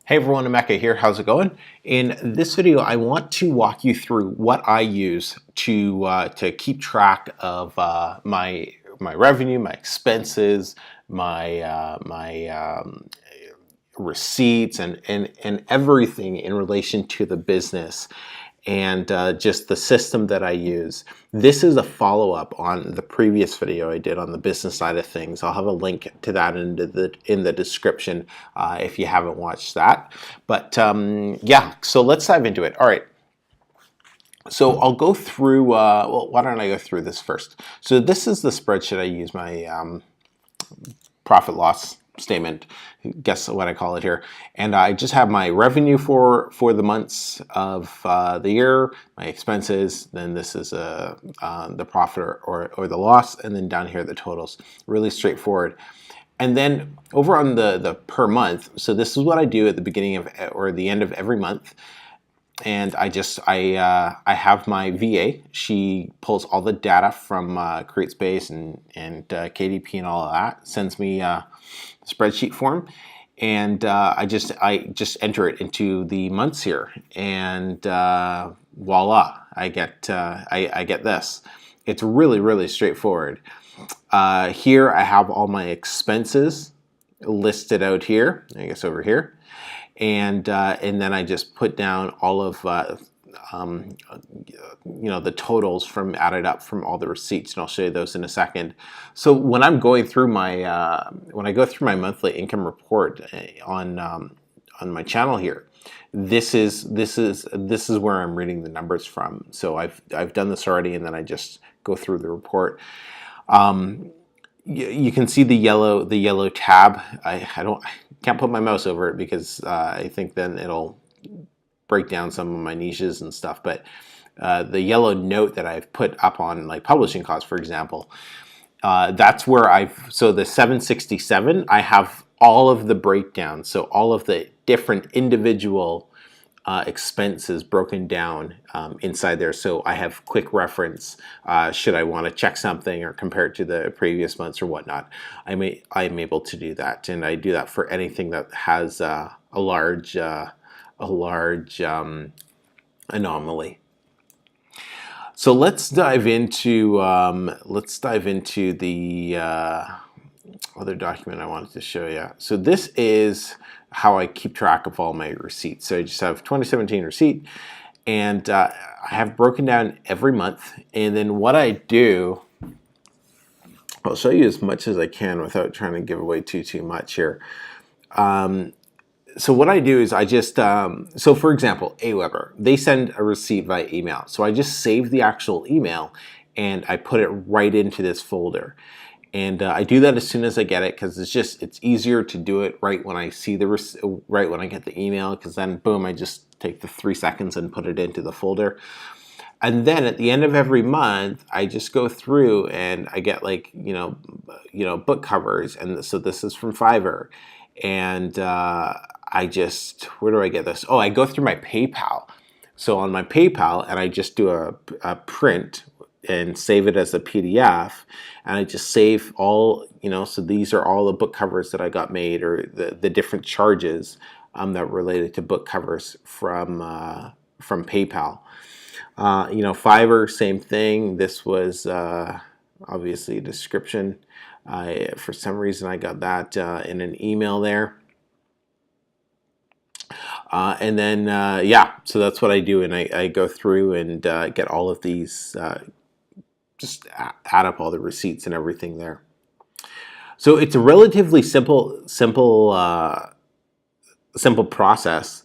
Hey everyone, Emeka here. How's it going? In this video, I want to walk you through what I use to keep track of my revenue, my expenses, my receipts, and everything in relation to the business and just the system that I use. This is a follow-up on the previous video I did on the business side of things. I'll have a link to that in the description if you haven't watched that. But yeah, so let's dive into it. All right. So I'll go through, well, why don't I go through this first? So this is the spreadsheet I use, my profit loss statement, guess what I call it here. And I just have my revenue for the months of the year, my expenses, then this is the profit or the loss, and then down here the totals. Really straightforward. And then over on the per month, so this is what I do at the beginning of or the end of every month. And I have my VA. She pulls all the data from CreateSpace and KDP and all of that. Sends me a spreadsheet form, and I just enter it into the months here, and voila, I get this. It's really straightforward. Here I have all my expenses listed out here. I guess over here. And then I just put down all of the totals from added up from all the receipts, and I'll show you those in a second. So when I'm going through my when I go through my monthly income report on my channel here, this is where I'm reading the numbers from. So I've done this already, and then I just go through the report. You can see the yellow tab. I can't put my mouse over it because I think then it'll break down some of my niches and stuff. But the yellow note that I've put up on like publishing costs, for example, that's where so the 767, I have all of the breakdown. So all of the different individual expenses broken down inside there, so I have quick reference should I want to check something or compare it to the previous months or whatnot. I'm able to do that, and I do that for anything that has a large anomaly. So let's dive into the other document I wanted to show you. So this is how I keep track of all my receipts. So I just have 2017 receipt, and I have broken down every month. And then what I do, I'll show you as much as I can without trying to give away too much here. So what I do is I just, so for example, AWeber, they send a receipt via email. So I just save the actual email and I put it right into this folder. And I do that as soon as I get it, because it's easier to do it right when I see right when I get the email, because then boom, I just take the 3 seconds and put it into the folder. And then at the end of every month, I just go through and I get like book covers, and so this is from Fiverr, and where do I get this? Oh, I go through my PayPal. So on my PayPal, and I just do a print and save it as a PDF, and I just save all, so these are all the book covers that I got made, or the different charges that related to book covers from PayPal. Fiverr, same thing. This was obviously a description. For some reason I got that in an email there. And then, yeah, so that's what I do, and I go through and get all of these, just add up all the receipts and everything there. So it's a relatively simple process.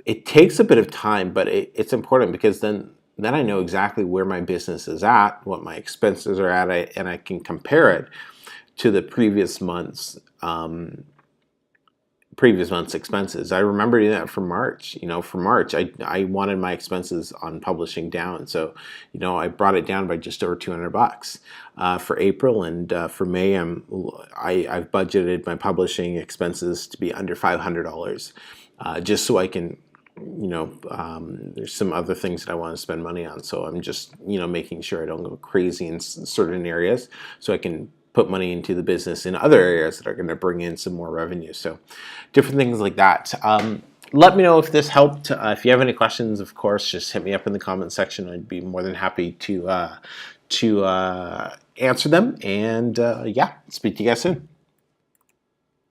It takes a bit of time, but it's important, because then I know exactly where my business is at, what my expenses are at, and I can compare it to the previous month's expenses. I remember doing that for March. For March, I wanted my expenses on publishing down, so I brought it down by just over $200 for April, and for May, I've budgeted my publishing expenses to be under $500, just so I can. There's some other things that I want to spend money on, so I'm just making sure I don't go crazy in certain areas, so I can put money into the business in other areas that are going to bring in some more revenue. So different things like that. Let me know if this helped. If you have any questions, of course, just hit me up in the comment section. I'd be more than happy to answer them. And yeah, speak to you guys soon.